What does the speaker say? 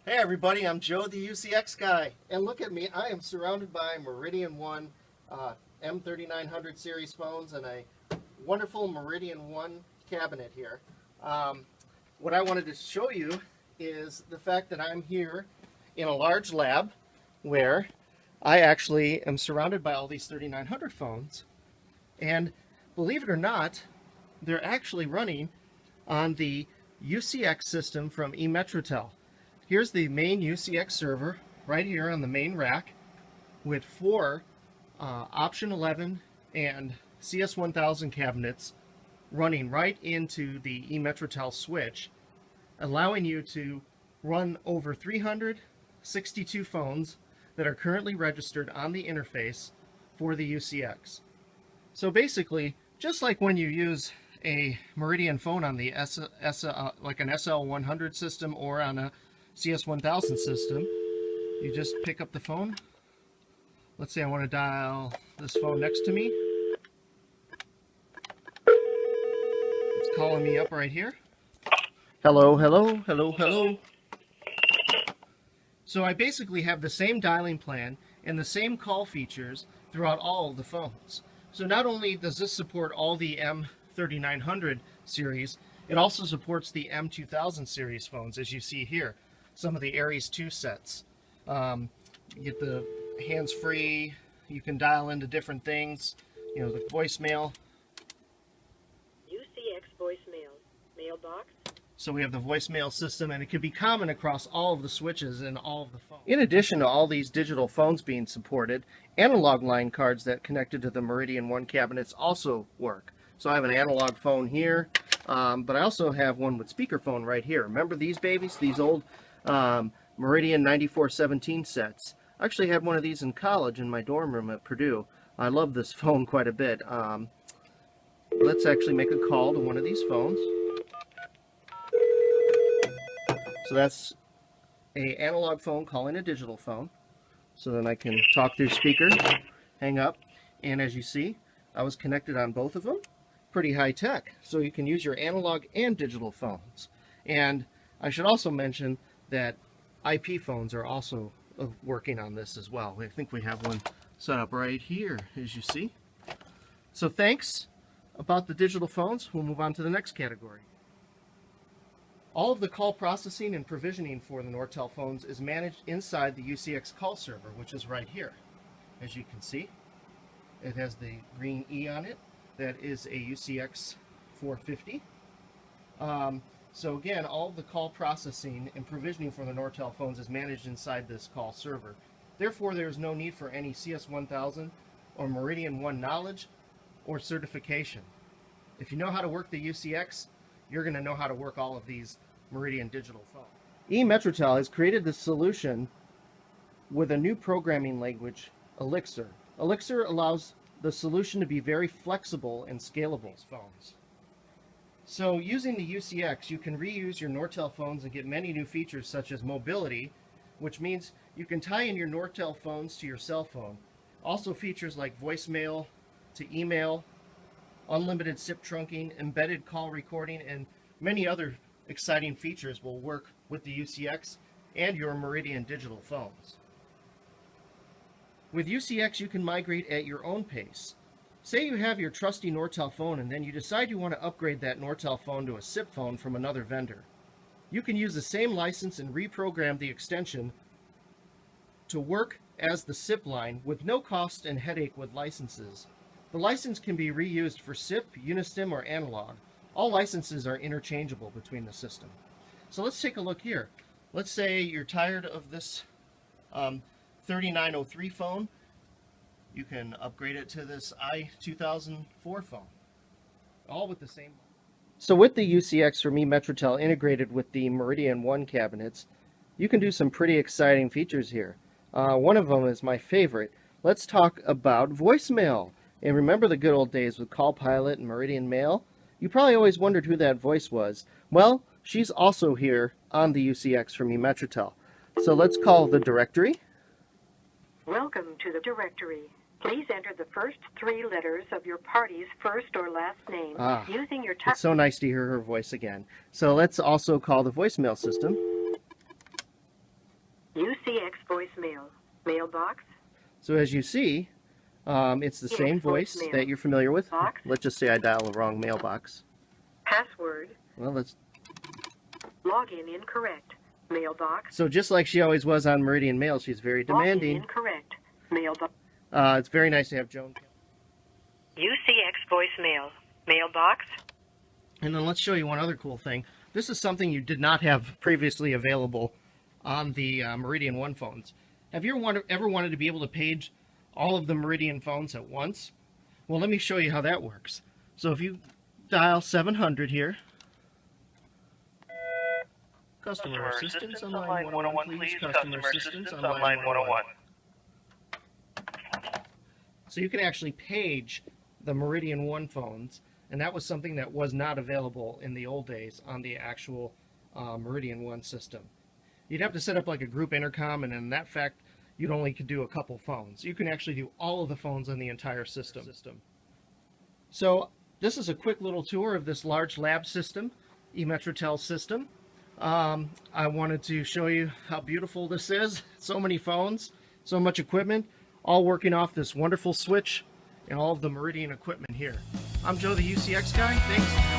Hey everybody, I'm Joe the UCX guy, and look at me, I am surrounded by Meridian1 M3900 series phones and a wonderful Meridian1 cabinet here. What I wanted to show you is the fact that I'm here in a large lab where I actually am surrounded by all these 3900 phones, and believe it or not, they're actually running on the UCX system from E-MetroTel. Here's the main UCX server right here on the main rack with four Option 11 and CS1000 cabinets running right into the E-MetroTel switch, allowing you to run over 362 phones that are currently registered on the interface for the UCX. So basically, just like when you use a Meridian phone on the like an SL100 system or on a CS1000 system, you just pick up the phone. Let's say I want to dial this phone next to me. It's calling me up right here. Hello, hello, hello, hello. So I basically have the same dialing plan and the same call features throughout all of the phones. So not only does this support all the M3900 series, it also supports the M2000 series phones, as you see here. Some of the Aries 2 sets. You get the hands-free, you can dial into different things, you know, the voicemail. UCX voicemail, mailbox. So we have the voicemail system, and it can be common across all of the switches and all of the phones. In addition to all these digital phones being supported, analog line cards that connected to the Meridian1 cabinets also work. So I have an analog phone here, but I also have one with speakerphone right here. Remember these babies? These old Meridian 9417 sets. I actually had one of these in college in my dorm room at Purdue. I love this phone quite a bit. Let's actually make a call to one of these phones. So that's an analog phone calling a digital phone. So then I can talk through speaker, hang up, and as you see, I was connected on both of them. Pretty high tech. So you can use your analog and digital phones. And I should also mention that IP phones are also working on this as well. I think we have one set up right here, as you see. So thanks about the digital phones. We'll move on to the next category. All of the call processing and provisioning for the Nortel phones is managed inside the UCX call server, which is right here. As you can see, it has the green E on it. That is a UCX 450. So again, all of the call processing and provisioning for the Nortel phones is managed inside this call server. Therefore, there is no need for any CS1000 or Meridian1 knowledge or certification. If you know how to work the UCX, you're going to know how to work all of these Meridian digital phones. E-MetroTel has created this solution with a new programming language, Elixir. Elixir allows the solution to be very flexible and scalable phones. So using the UCX, you can reuse your Nortel phones and get many new features such as mobility, which means you can tie in your Nortel phones to your cell phone. Also features like voicemail to email, unlimited SIP trunking, embedded call recording, and many other exciting features will work with the UCX and your Meridian digital phones. With UCX, you can migrate at your own pace. Say you have your trusty Nortel phone and then you decide you want to upgrade that Nortel phone to a SIP phone from another vendor. You can use the same license and reprogram the extension to work as the SIP line with no cost and headache with licenses. The license can be reused for SIP, Unistim, or analog. All licenses are interchangeable between the system. So let's take a look here. Let's say you're tired of this 3903 phone. You can upgrade it to this i2004 phone, all with the same. So with the UCX from E-MetroTel integrated with the Meridian1 cabinets, you can do some pretty exciting features here. One of them is my favorite. Let's talk about voicemail. And remember the good old days with Call Pilot and Meridian Mail? You probably always wondered who that voice was. Well, she's also here on the UCX from E-MetroTel. So let's call the directory. Welcome to the directory. Please enter the first three letters of your party's first or last name using your It's so nice to hear her voice again. So let's also call the voicemail system. UCX voicemail. Mailbox. So as you see, it's the same voice that you're familiar with. Let's just say I dial the wrong mailbox. Password. Well, let's. Login incorrect. Mailbox. So just like she always was on Meridian Mail, she's very demanding. Login incorrect. Mailbox. It's very nice to have Joan. UCX voicemail. Mailbox. And then let's show you one other cool thing. This is something you did not have previously available on the Meridian1 phones. Have you ever wanted to be able to page all of the Meridian phones at once? Well, let me show you how that works. So if you dial 700 here, Customer Assistance on line 101, please. Customer Assistance on line 101. So you can actually page the Meridian1 phones, and that was something that was not available in the old days on the actual Meridian1 system. You'd have to set up like a group intercom, and in that fact, you'd only could do a couple phones. You can actually do all of the phones on the entire system. So this is a quick little tour of this large lab system, E-MetroTel system. I wanted to show you how beautiful this is. So many phones, so much equipment, all working off this wonderful switch and all of the Meridian equipment here. I'm Joe, the UCX guy. Thanks.